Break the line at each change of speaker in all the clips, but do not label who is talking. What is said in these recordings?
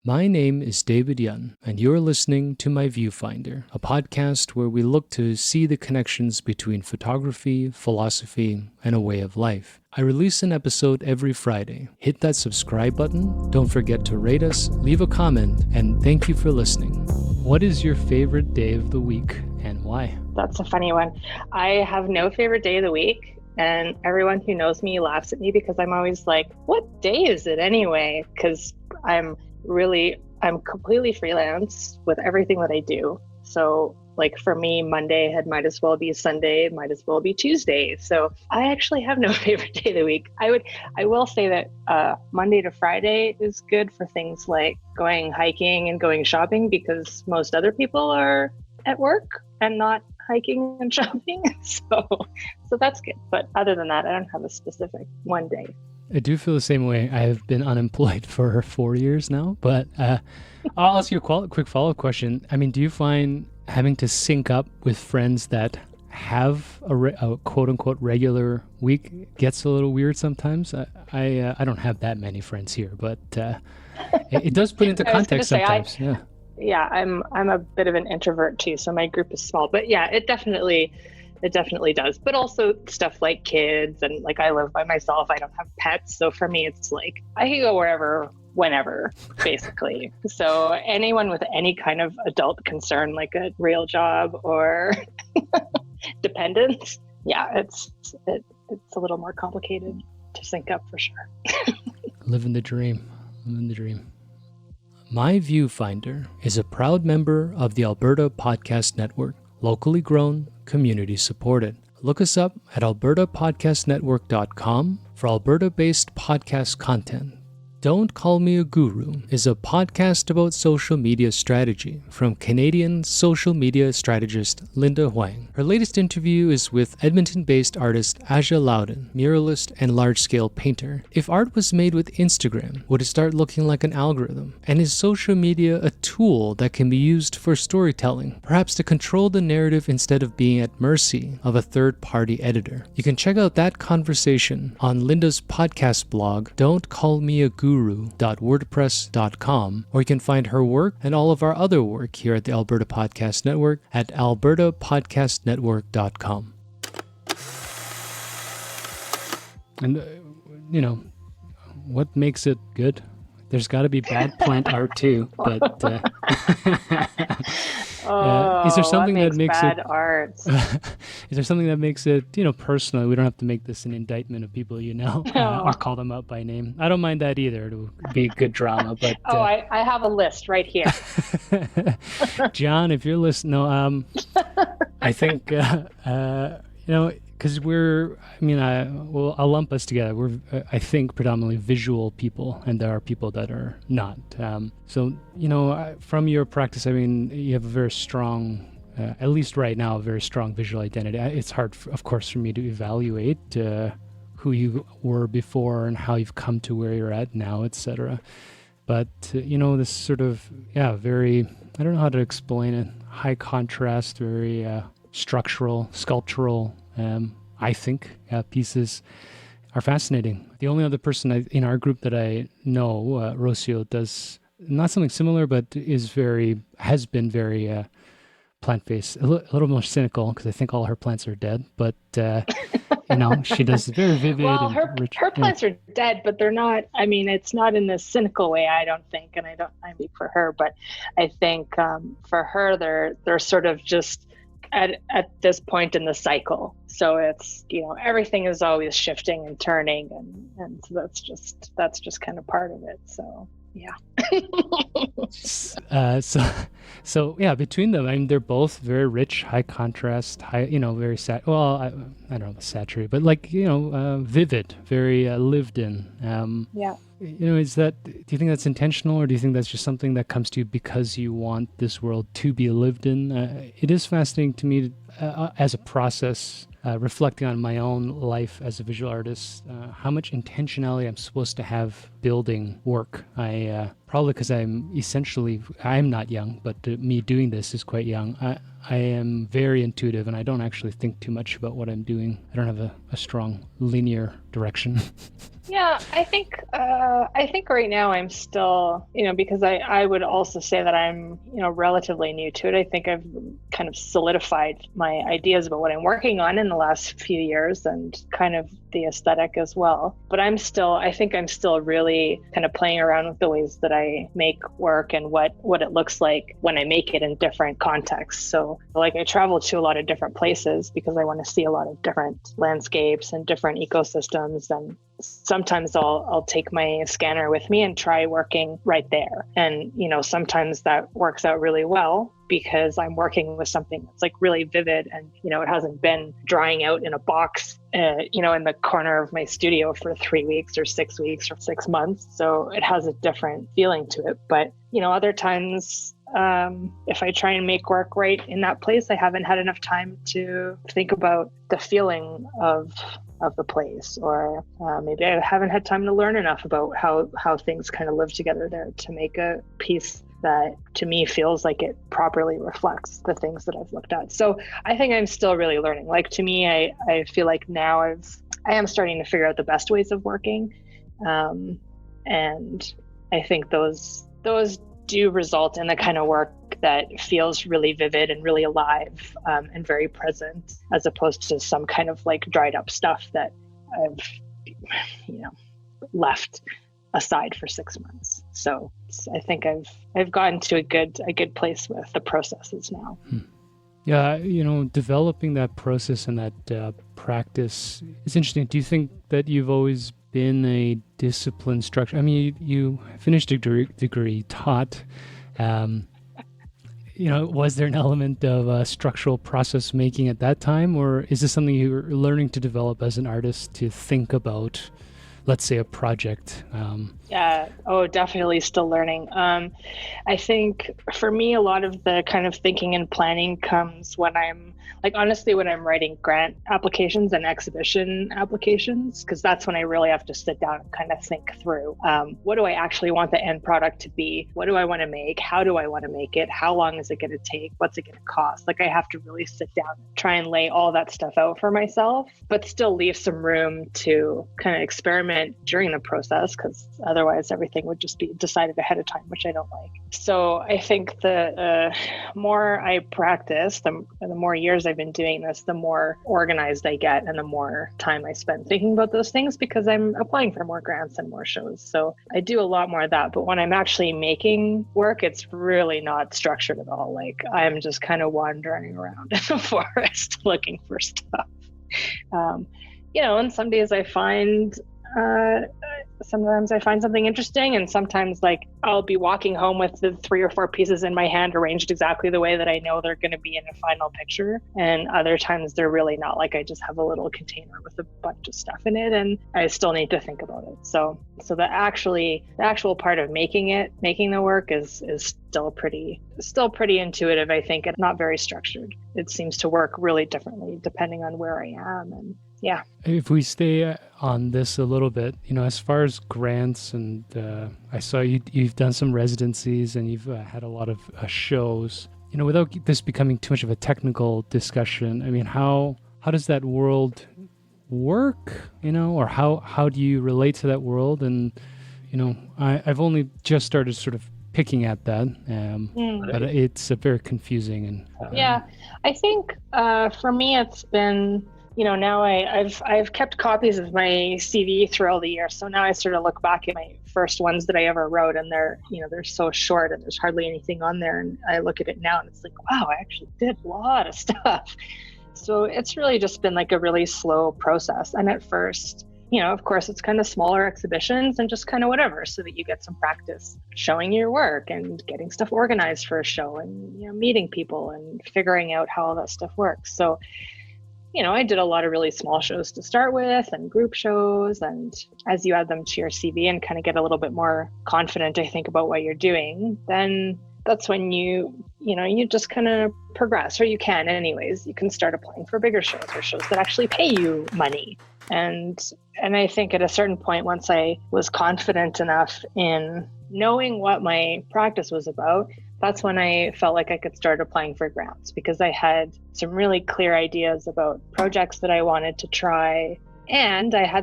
My name is David Yun, and you're listening to My Viewfinder, a podcast where we look to see the connections between photography, philosophy, and a way of life. I release an episode every Friday. Hit that subscribe button, don't forget to rate us, leave a comment, and thank you for listening. What is your favorite day of the week, and why?
That's a funny one. I have no favorite day of the week, and everyone who knows me laughs at me because I'm always like, what day is it anyway? Because I'm completely freelance with everything that I do. So like for me, Monday might as well be Sunday, might as well be Tuesday. So I actually have no favorite day of the week. I will say that Monday to Friday is good for things like going hiking and going shopping because most other people are at work and not hiking and shopping. So that's good. But other than that, I don't have a specific one day.
I do feel the same way. I have been unemployed for 4 years now, but I'll ask you a quick follow-up question. I mean, do you find having to sync up with friends that have a quote-unquote regular week gets a little weird sometimes? I don't have that many friends here, but it does put into context sometimes.
Yeah, I'm a bit of an introvert too, so my group is small. But yeah, it definitely does. But also stuff like kids and like I live by myself. I don't have pets. So for me, it's like I can go wherever, whenever, basically. So anyone with any kind of adult concern, like a real job or dependence, yeah, it's a little more complicated to sync up for sure.
Living the dream. My Viewfinder is a proud member of the Alberta Podcast Network. Locally grown, community supported. Look us up at albertapodcastnetwork.com for Alberta-based podcast content. Don't Call Me a Guru is a podcast about social media strategy from Canadian social media strategist Linda Huang. Her latest interview is with Edmonton-based artist Aja Loudon, muralist and large-scale painter. If art was made with Instagram, would it start looking like an algorithm? And is social media a tool that can be used for storytelling, perhaps to control the narrative instead of being at mercy of a third-party editor? You can check out that conversation on Linda's podcast blog, Don't Call Me a Guru.wordpress.com, or you can find her work and all of our other work here at the Alberta Podcast Network at albertapodcastnetwork.com. And, what makes it good? There's got to be bad plant art too, but is there something that makes
bad
it
art?
Is there something that makes it, personal? We don't have to make this an indictment of people or call them out by name. I don't mind that either. It'll be good drama. But
I have a list right here.
John, if you're listening, no, I think because I'll lump us together. We're, I think, predominantly visual people, and there are people that are not. From your practice, I mean, you have a very strong, at least right now, a very strong visual identity. It's hard, of course, for me to evaluate who you were before and how you've come to where you're at now, etc. But, this sort of, very, I don't know how to explain it, high contrast, very structural, sculptural, I think pieces are fascinating. The only other person in our group that I know, Rocio, does not something similar, but has been very plant-based, a little more cynical because I think all her plants are dead. But she does very vivid.
Well,
and
her
rich,
plants are dead, but they're not. I mean, it's not in a cynical way, I don't think, and I speak for her, but I think for her, they're sort of just at this point in the cycle. So it's, everything is always shifting and turning, and so that's just kind of part of it. So yeah.
So between them, I mean, they're both very rich, high contrast, very I don't know, saturated, but vivid, very lived in.
Yeah.
Do you think that's intentional, or do you think that's just something that comes to you because you want this world to be lived in? It is fascinating to me as a process, reflecting on my own life as a visual artist, how much intentionality I'm supposed to have building work. I probably because I'm not young, but me doing this is quite young. I am very intuitive, and I don't actually think too much about what I'm doing. I don't have a strong linear direction.
Yeah, I think right now I'm still, because I would also say that I'm, relatively new to it. I think I've kind of solidified my ideas about what I'm working on in the last few years and kind of the aesthetic as well. But I think I'm still really kind of playing around with the ways that I make work and what it looks like when I make it in different contexts. So like I travel to a lot of different places because I want to see a lot of different landscapes and different ecosystems, and sometimes I'll take my scanner with me and try working right there. And, sometimes that works out really well because I'm working with something that's like really vivid and, it hasn't been drying out in a box, in the corner of my studio for 3 weeks or 6 weeks or 6 months. So it has a different feeling to it. But, other times, if I try and make work right in that place, I haven't had enough time to think about the feeling of the place, or maybe I haven't had time to learn enough about how things kind of live together there to make a piece that to me feels like it properly reflects the things that I've looked at. So I think I'm still really learning. Like, to me, I feel like now I am starting to figure out the best ways of working, and I think those do result in the kind of work that feels really vivid and really alive, and very present, as opposed to some kind of like dried up stuff that I've, left aside for 6 months. So I think I've gotten to a good place with the processes now.
Yeah, developing that process and that practice is interesting. Do you think that you've always been a disciplined structure? I mean, you finished a degree, taught. Was there an element of structural process making at that time, or is this something you're learning to develop as an artist to think about, let's say, a project?
Yeah. Oh, definitely still learning. I think for me, a lot of the kind of thinking and planning comes when I'm writing grant applications and exhibition applications, because that's when I really have to sit down and kind of think through, what do I actually want the end product to be? What do I want to make? How do I want to make it? How long is it going to take? What's it going to cost? Like, I have to really sit down, try and lay all that stuff out for myself, but still leave some room to kind of experiment during the process, because otherwise everything would just be decided ahead of time, which I don't like. So I think the more I practice, the more years I've been doing this, the more organized I get and the more time I spend thinking about those things, because I'm applying for more grants and more shows. So I do a lot more of that. But when I'm actually making work, it's really not structured at all. Like, I'm just kind of wandering around in the forest looking for stuff. And some days sometimes I find something interesting, and sometimes like I'll be walking home with the 3 or 4 pieces in my hand arranged exactly the way that I know they're going to be in a final picture. And other times they're really not. Like, I just have a little container with a bunch of stuff in it and I still need to think about it. So the actual part of making the work is still pretty intuitive, I think, and not very structured. It seems to work really differently depending on where I am. And yeah.
If we stay on this a little bit, as far as grants, and I saw you've done some residencies and you've had a lot of shows, without this becoming too much of a technical discussion, I mean, how does that world work, or how do you relate to that world? And, I've only just started sort of picking at that, but it's very confusing. And
yeah, I think for me, it's been, now I've kept copies of my CV through all the years. So now I sort of look back at my first ones that I ever wrote, and they're so short and there's hardly anything on there. And I look at it now and it's like, wow, I actually did a lot of stuff. So it's really just been like a really slow process. And at first, of course, it's kind of smaller exhibitions and just kind of whatever, so that you get some practice showing your work and getting stuff organized for a show and, meeting people and figuring out how all that stuff works. So, I did a lot of really small shows to start with and group shows. And as you add them to your CV and kind of get a little bit more confident, I think, about what you're doing, then that's when you just kind of progress, or you can anyways. You can start applying for bigger shows or shows that actually pay you money. And I think at a certain point, once I was confident enough in knowing what my practice was about, that's when I felt like I could start applying for grants, because I had some really clear ideas about projects that I wanted to try. And I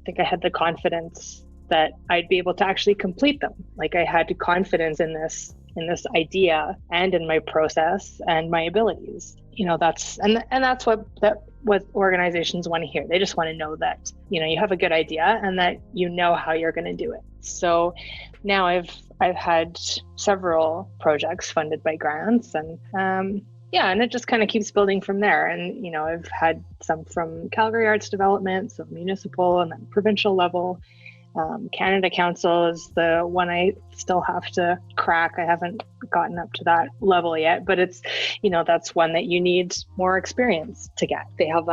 think I had the confidence that I'd be able to actually complete them. Like, I had confidence in this idea and in my process and my abilities. That's what organizations want to hear. They just want to know that, you have a good idea and that you know how you're going to do it. So now I've had several projects funded by grants, and and it just kind of keeps building from there. And I've had some from Calgary Arts Development, some municipal, and then provincial level. Canada Council is the one I still have to crack. I haven't gotten up to that level yet, but it's, that's one that you need more experience to get. They have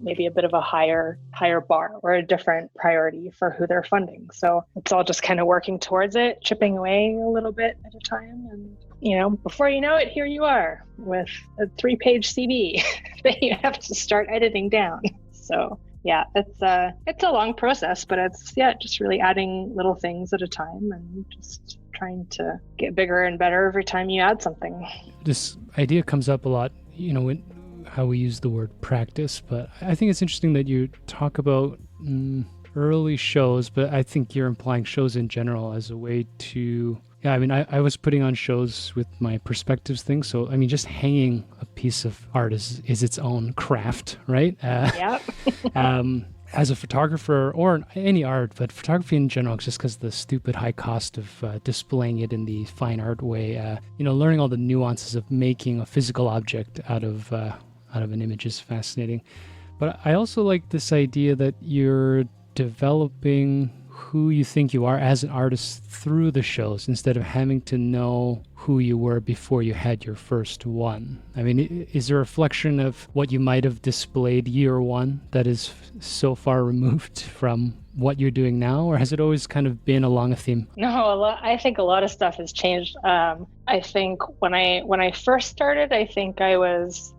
maybe a bit of a higher bar or a different priority for who they're funding. So it's all just kind of working towards it, chipping away a little bit at a time. And, before you know it, here you are with a 3-page CV that you have to start editing down. So yeah, it's a long process, but it's just really adding little things at a time and just trying to get bigger and better every time you add something.
This idea comes up a lot, how we use the word practice, but I think it's interesting that you talk about early shows, but I think you're implying shows in general as a way to... Yeah, I mean, I was putting on shows with my perspectives thing. So, I mean, just hanging a piece of art is its own craft, right?
Yep.
As a photographer, or any art, but photography in general, just because the stupid high cost of displaying it in the fine art way, learning all the nuances of making a physical object out of an image is fascinating. But I also like this idea that you're developing who you think you are as an artist through the shows, instead of having to know who you were before you had your first one. I mean, is there a reflection of what you might have displayed year one that is so far removed from what you're doing now, or has it always kind of been along a theme?
No, I think a lot of stuff has changed. I think when I first started, I think I was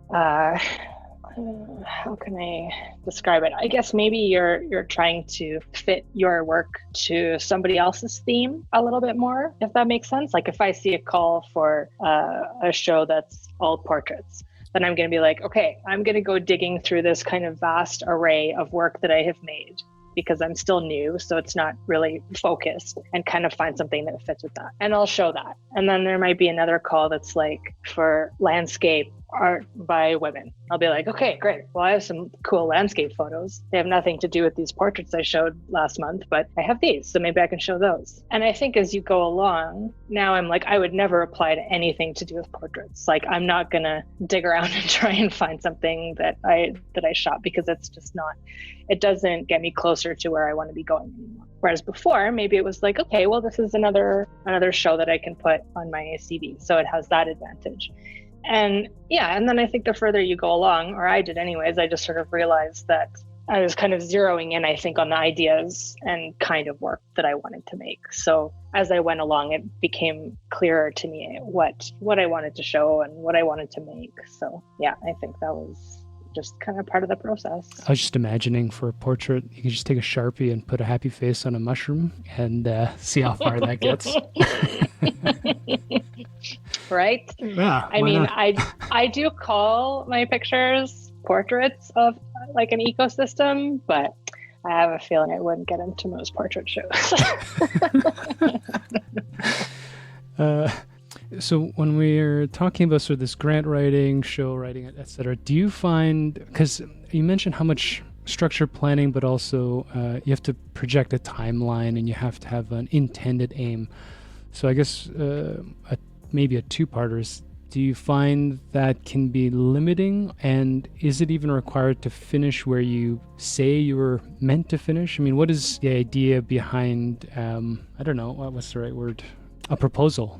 how can I describe it? I guess maybe you're trying to fit your work to somebody else's theme a little bit more, if that makes sense. Like, if I see a call for a show that's all portraits, then I'm going to be like, okay, I'm going to go digging through this kind of vast array of work that I have made, because I'm still new, so it's not really focused, and kind of find something that fits with that. And I'll show that. And then there might be another call that's like for landscape art by women. I'll be like, okay, great. Well, I have some cool landscape photos. They have nothing to do with these portraits I showed last month, but I have these, so maybe I can show those. And I think as you go along, now I'm like, I would never apply to anything to do with portraits. Like, I'm not gonna dig around and try and find something that I shot, because it's just not, it doesn't get me closer to where I want to be going anymore. Whereas before, maybe it was like, okay, well, this is another show that I can put on my CV, so it has that advantage. And then I think the further you go along, or I did anyways, I just sort of realized that I was kind of zeroing in, I think, on the ideas and kind of work that I wanted to make. So as I went along, it became clearer to me what I wanted to show and what I wanted to make. So yeah, I think that was just kind of part of the process.
I was just imagining, for a portrait, you could just take a Sharpie and put a happy face on a mushroom and see how far that gets.
Right?
Yeah,
I mean, I do call my pictures portraits of like an ecosystem, but I have a feeling I wouldn't get into most portrait shows.
So when we're talking about sort of this grant writing, show writing, etc., do you find, because you mentioned how much structure planning, but also you have to project a timeline and you have to have an intended aim. So I guess maybe a two-parter is, do you find that can be limiting, and is it even required to finish where you say you were meant to finish? I mean, what is the idea behind, I don't know, what's the right word? A proposal,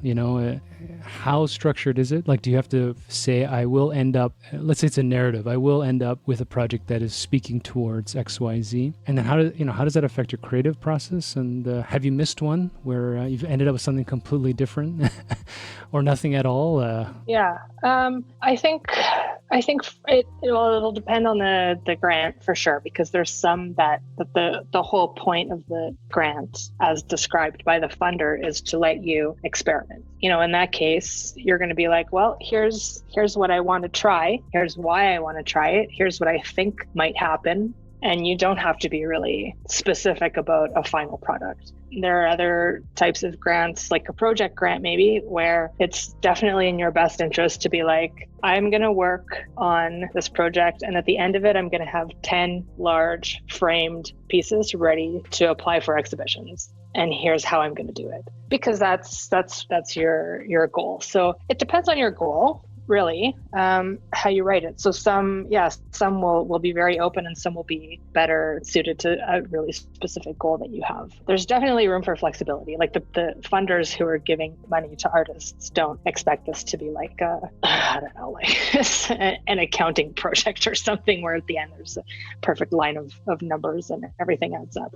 how structured is it? Like, do you have to say, I will end up, let's say it's a narrative, I will end up with a project that is speaking towards X, Y, Z. And then how does that affect your creative process? And have you missed one where you've ended up with something completely different or nothing at all?
Yeah, I think I think it'll depend on the grant for sure, because there's some that the whole point of the grant, as described by the funder, is to let you experiment. In that case, you're going to be like, well, here's what I want to try. Here's why I want to try it. Here's what I think might happen. And you don't have to be really specific about a final product. There are other types of grants, like a project grant maybe, where it's definitely in your best interest to be like, I'm going to work on this project, and at the end of it, I'm going to have 10 large framed pieces ready to apply for exhibitions. And here's how I'm going to do it. Because that's your goal. So it depends on your goal, really, how you write it. So some will be very open, and some will be better suited to a really specific goal that you have. There's definitely room for flexibility. Like the funders who are giving money to artists don't expect this to be like an accounting project or something where at the end there's a perfect line of numbers and everything adds up.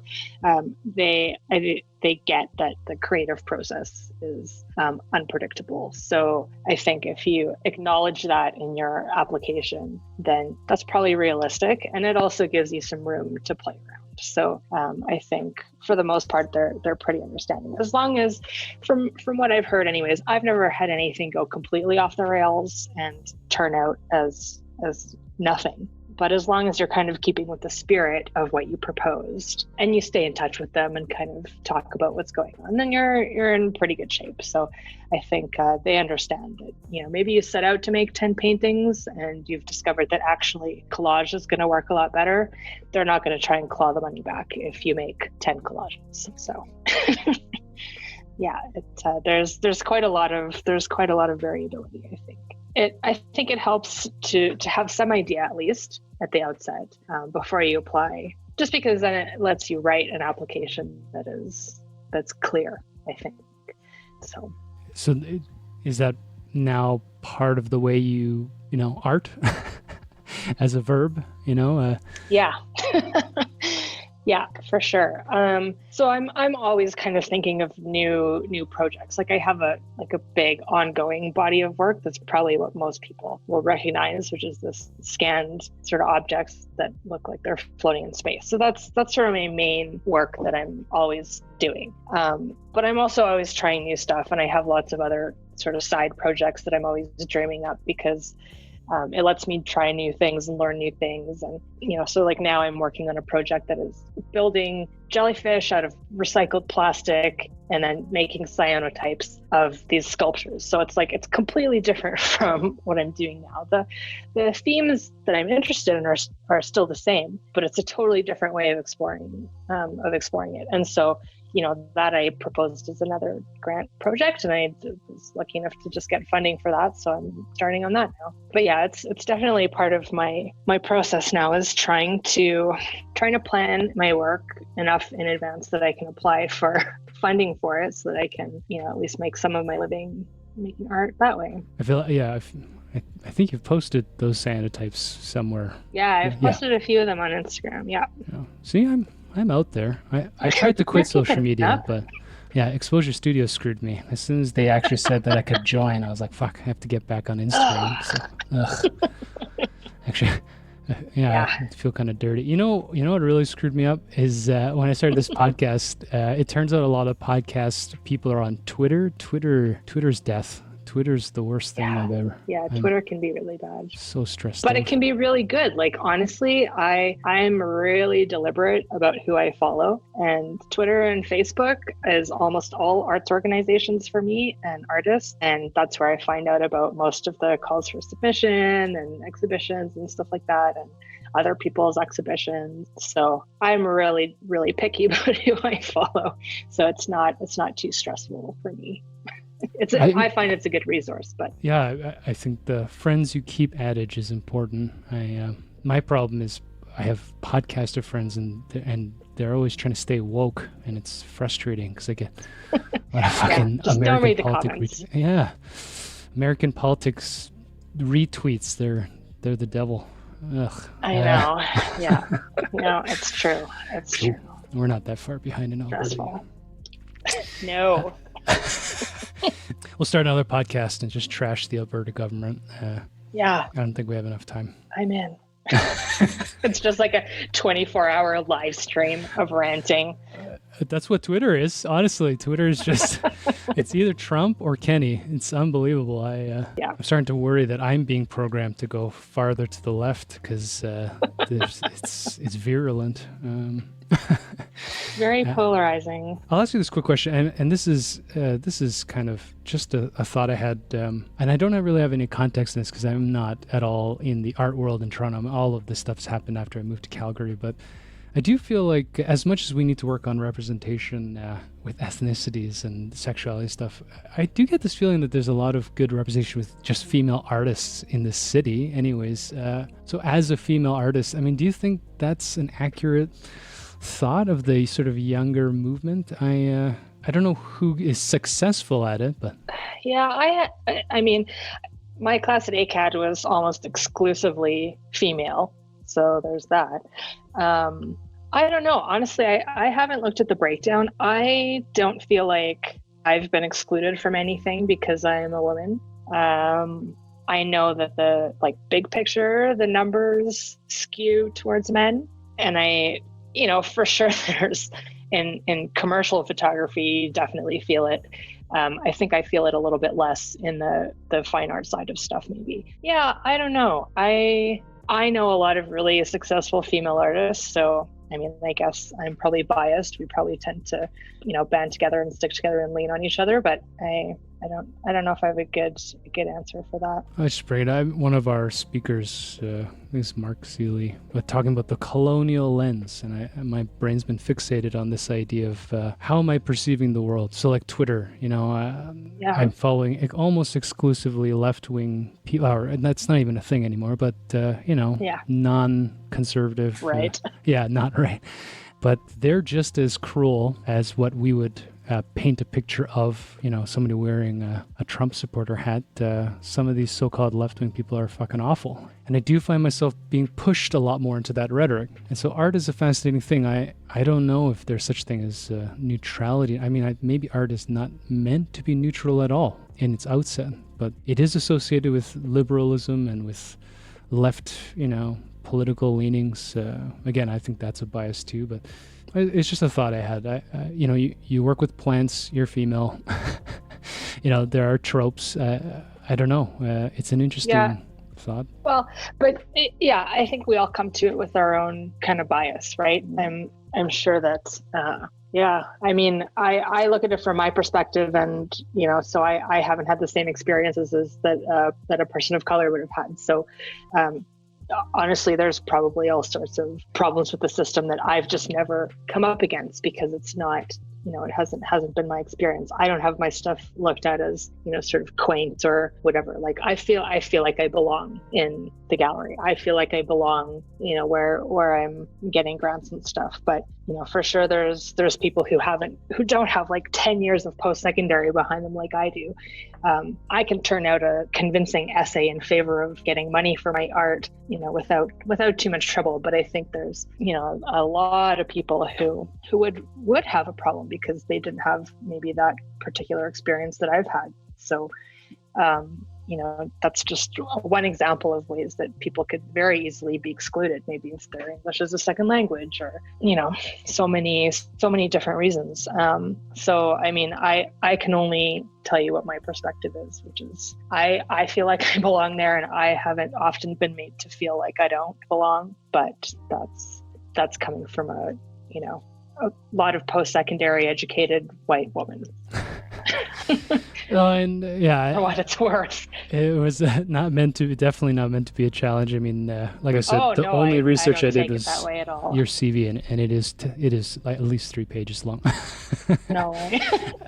They get that the creative process is unpredictable. So I think if you acknowledge that in your application, then that's probably realistic. And it also gives you some room to play around. So I think for the most part, they're pretty understanding. As long as, from what I've heard anyways, I've never had anything go completely off the rails and turn out as nothing. But as long as you're kind of keeping with the spirit of what you proposed and you stay in touch with them and kind of talk about what's going on, then you're in pretty good shape. So I think they understand that, maybe you set out to make 10 paintings and you've discovered that actually collage is going to work a lot better. They're not going to try and claw the money back if you make 10 collages. So yeah, there's quite a lot of variability, I think. I think it helps to have some idea, at least at the outset, before you apply, just because then it lets you write an application that's clear, I think. So is that now part of the way you art as a verb? Yeah. Yeah, for sure. So I'm always kind of thinking of new projects. Like I have a big ongoing body of work that's probably what most people will recognize, which is this scanned sort of objects that look like they're floating in space. So that's sort of my main work that I'm always doing. But I'm also always trying new stuff, and I have lots of other sort of side projects that I'm always dreaming up because it lets me try new things and learn new things. And, so like now I'm working on a project that is building jellyfish out of recycled plastic and then making cyanotypes of these sculptures. So it's completely different from what I'm doing now. The themes that I'm interested in are still the same, but it's a totally different way of exploring it. And so that I proposed as another grant project, and I was lucky enough to just get funding for that. So I'm starting on that now. But yeah, it's definitely part of my process now, is trying to plan my work enough in advance that I can apply for funding for it, so that I can, at least make some of my living making art that way.
I feel, I think you've posted those cyanotypes somewhere.
Yeah, I've posted a few of them on Instagram. Yeah.
See, I'm out there. I tried to quit social media, but yeah, Exposure Studio screwed me. As soon as they actually said that I could join, I was like, fuck, I have to get back on Instagram. Actually, I feel kind of dirty. You know what really screwed me up is when I started this podcast, it turns out a lot of podcast people are on Twitter. Twitter's death. Twitter's the worst thing I've ever.
Yeah, Twitter can be really bad.
So stressed.
But it can be really good. Like, honestly, I'm really deliberate about who I follow. And Twitter and Facebook is almost all arts organizations for me and artists. And that's where I find out about most of the calls for submission and exhibitions and stuff like that, and other people's exhibitions. So I'm really, really picky about who I follow. So it's not too stressful for me. I find it's a good resource, but
yeah, I think the friends you keep adage is important. My problem is I have podcaster friends and they're always trying to stay woke, and it's frustrating because I get a lot of fucking American politics. American politics retweets. They're the devil. Ugh.
I know. Yeah, no, it's true. It's true.
We're not that far behind in Alberta.
No.
We'll start another podcast and just trash the Alberta government.
Yeah,
I don't think we have enough time.
I'm in. It's just like a 24-hour live stream of ranting.
That's what Twitter is. Honestly, Twitter is just, it's either Trump or Kenny. It's unbelievable. I'm starting to worry that I'm being programmed to go farther to the left because it's virulent.
Very polarizing.
I'll ask you this quick question, and this is kind of just a thought I had, and I don't really have any context in this because I'm not at all in the art world in Toronto. All of this stuff's happened after I moved to Calgary, but I do feel like as much as we need to work on representation with ethnicities and sexuality stuff, I do get this feeling that there's a lot of good representation with just female artists in this city anyways. So as a female artist, I mean, do you think that's an accurate thought of the sort of younger movement? I don't know who is successful at it, but
yeah, I mean, my class at ACAD was almost exclusively female, so there's that. I don't know. Honestly, I haven't looked at the breakdown. I don't feel like I've been excluded from anything because I am a woman. I know that the big picture, the numbers skew towards men, and for sure there's in commercial photography, definitely feel it. I think I feel it a little bit less in the fine art side of stuff, maybe. Yeah, I don't know. I know a lot of really successful female artists, so I mean, I guess I'm probably biased. We probably tend to, band together and stick together and lean on each other. But I don't know if I have a good answer for that.
I just prayed. One of our speakers, I think it's Mark Seeley, talking about the colonial lens, and my brain's been fixated on this idea of how am I perceiving the world. So like Twitter, I'm following almost exclusively left-wing people, and that's not even a thing anymore. But non-conservative,
right?
Not right. But they're just as cruel as what we would paint a picture of, somebody wearing a Trump supporter hat. Some of these so-called left-wing people are fucking awful. And I do find myself being pushed a lot more into that rhetoric. And so art is a fascinating thing. I don't know if there's such thing as neutrality. I mean, maybe art is not meant to be neutral at all in its outset, but it is associated with liberalism and with left, political leanings. Again, I think that's a bias too, but it's just a thought I had. You work with plants, you're female. There are tropes. I don't know. It's an interesting thought.
Well, but I think we all come to it with our own kind of bias, right? I'm sure that, I mean, I look at it from my perspective, and, so I haven't had the same experiences as that a person of color would have had. So, honestly, there's probably all sorts of problems with the system that I've just never come up against because it's not, it hasn't been my experience. I don't have my stuff looked at as, sort of quaint or whatever. Like I feel like I belong in the gallery. I feel like I belong, where I'm getting grants and stuff. But, for sure there's people who don't have like 10 years of post-secondary behind them like I do. I can turn out a convincing essay in favor of getting money for my art, without too much trouble. But I think there's, a lot of people who would have a problem because they didn't have maybe that particular experience that I've had. So, that's just one example of ways that people could very easily be excluded. Maybe if their English is a second language, or, so many different reasons. So, I mean, I can only tell you what my perspective is, which is I feel like I belong there, and I haven't often been made to feel like I don't belong. But that's coming from a lot of post-secondary educated white woman.
For
what it's worth.
It was definitely not meant to be a challenge. I mean, like I said, the only research I did was your CV, and it is like at least 3 pages long.
No way.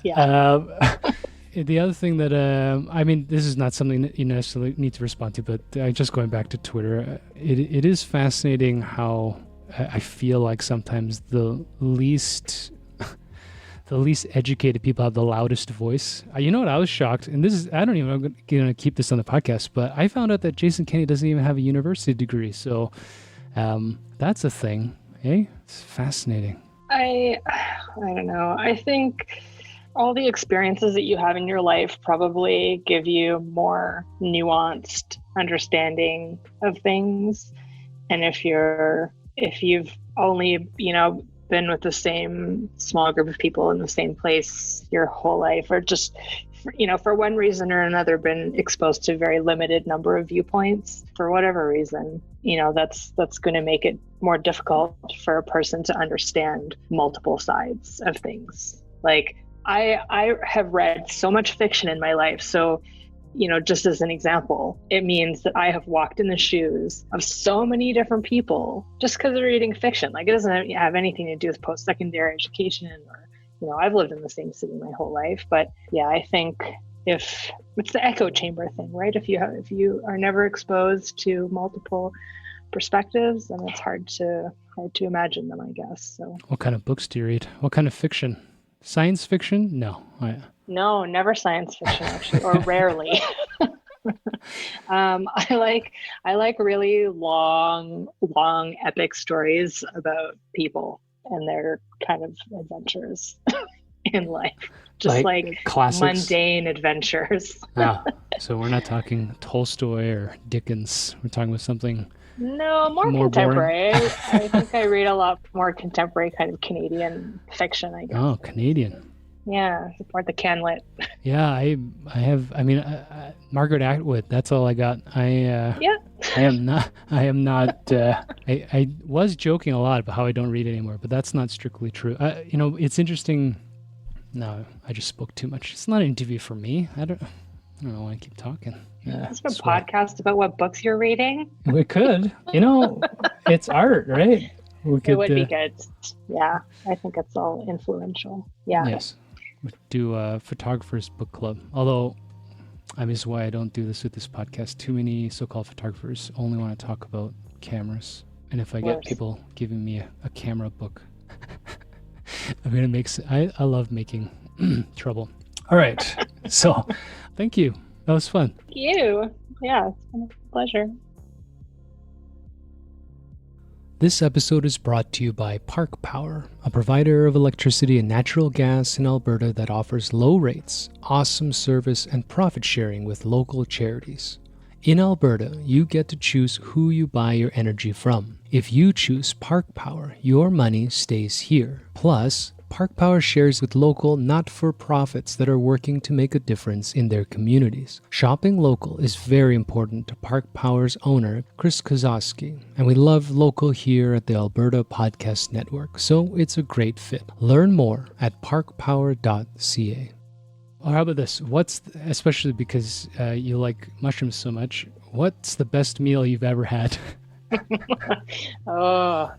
Yeah.
The other thing that, I mean, this is not something that you necessarily need to respond to, but just going back to Twitter, it is fascinating how I feel like sometimes the least educated people have the loudest voice. You know what? I was shocked, and I don't even know if I'm going to keep this on the podcast, but I found out that Jason Kenney doesn't even have a university degree. So that's a thing. Eh? It's fascinating.
I don't know. I think all the experiences that you have in your life probably give you more nuanced understanding of things. And if you've only, been with the same small group of people in the same place your whole life, or just, for one reason or another, been exposed to a very limited number of viewpoints for whatever reason, that's going to make it more difficult for a person to understand multiple sides of things. Like I have read so much fiction in my life. So, just as an example, it means that I have walked in the shoes of so many different people just because they're reading fiction. Like, it doesn't have anything to do with post-secondary education or, I've lived in the same city my whole life. But yeah, I think if it's the echo chamber thing, right? If you are never exposed to multiple perspectives, then it's hard to imagine them, I guess. So
What kind of books do you read? What kind of fiction? Science fiction? No.
No, never science fiction, actually, or rarely. I like really long epic stories about people and their kind of adventures in life, just like
classics?
mundane adventures.
So we're not talking Tolstoy or Dickens. We're talking about something
No, more contemporary. I think I read a lot more contemporary kind of Canadian fiction, I guess.
Oh, Canadian.
Yeah, more the Canlit.
Yeah, I have. I mean, Margaret Atwood. That's all I got. I am not. I was joking a lot about how I don't read anymore, but that's not strictly true. It's interesting. No, I just spoke too much. It's not an interview for me. I don't know why I keep talking.
It's a podcast about what books you're reading.
We could. It's art, right?
It would be good. Yeah, I think it's all influential. Yeah.
Yes. We do a photographer's book club. Although, this is why I don't do this with this podcast. Too many so-called photographers only want to talk about cameras. And if I get people giving me a camera book, I'm going to make... I love making trouble. All right. So, thank you. That was fun.
Thank you. Yeah, it's been a pleasure.
This episode is brought to you by Park Power, a provider of electricity and natural gas in Alberta that offers low rates, awesome service, and profit sharing with local charities. In Alberta, you get to choose who you buy your energy from. If you choose Park Power, your money stays here. Plus, Park Power shares with local not-for-profits that are working to make a difference in their communities. Shopping local is very important to Park Power's owner, Chris Kozowski, and we love local here at the Alberta Podcast Network, so it's a great fit. Learn more at parkpower.ca. Or how about this? Especially because you like mushrooms so much, what's the best meal you've ever had?
Oh,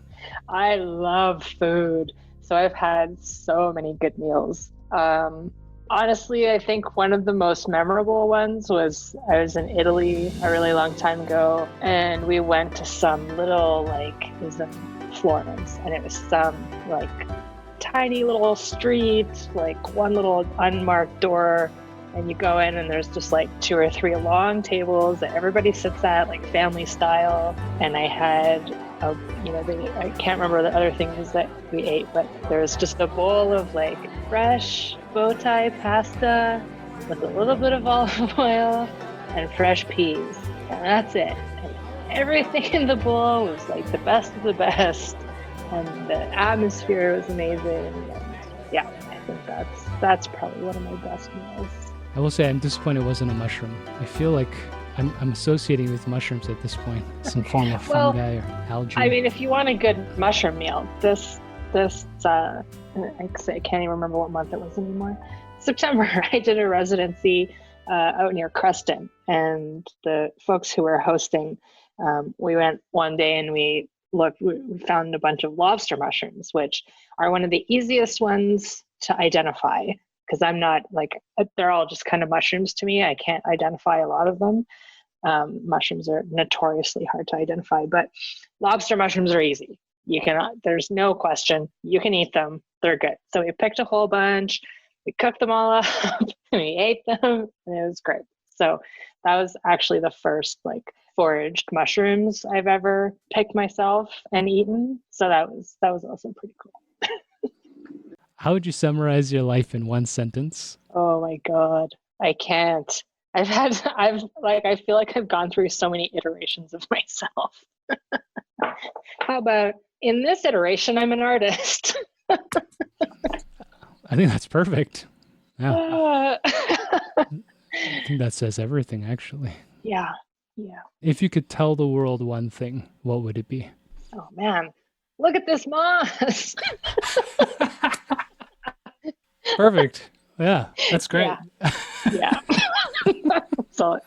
I love food. So I've had so many good meals. Honestly, I think one of the most memorable ones was I was in Italy a really long time ago, and we went to some little, it was in Florence, and it was some tiny little street, one little unmarked door, and you go in and there's just 2 or 3 long tables that everybody sits at, family style. And I had I can't remember the other things that we ate, but there was just a bowl of fresh bow tie pasta with a little bit of olive oil and fresh peas, and that's it. And everything in the bowl was the best of the best, and the atmosphere was amazing. And yeah, I think that's probably one of my best meals.
I will say I'm disappointed it wasn't a mushroom. I feel like I'm associating with mushrooms at this point, some form of fungi or algae.
I mean, if you want a good mushroom meal, this I can't even remember what month it was anymore. September, I did a residency out near Creston, and the folks who were hosting, we went one day and we found a bunch of lobster mushrooms, which are one of the easiest ones to identify, because I'm not they're all just kind of mushrooms to me. I can't identify a lot of them. Mushrooms are notoriously hard to identify, but lobster mushrooms are easy. There's no question. You can eat them. They're good. So we picked a whole bunch, we cooked them all up, and we ate them, and it was great. So that was actually the first foraged mushrooms I've ever picked myself and eaten. So that was also pretty cool.
How would you summarize your life in one sentence?
Oh my God, I can't. I feel like I've gone through so many iterations of myself. How about in this iteration, I'm an artist?
I think that's perfect. Yeah.
Uh,
I think that says everything, actually.
yeah. Yeah.
If you could tell the world one thing, what would it be?
Oh man, look at this moss.
Perfect. Yeah, that's great.
Yeah. Yeah. So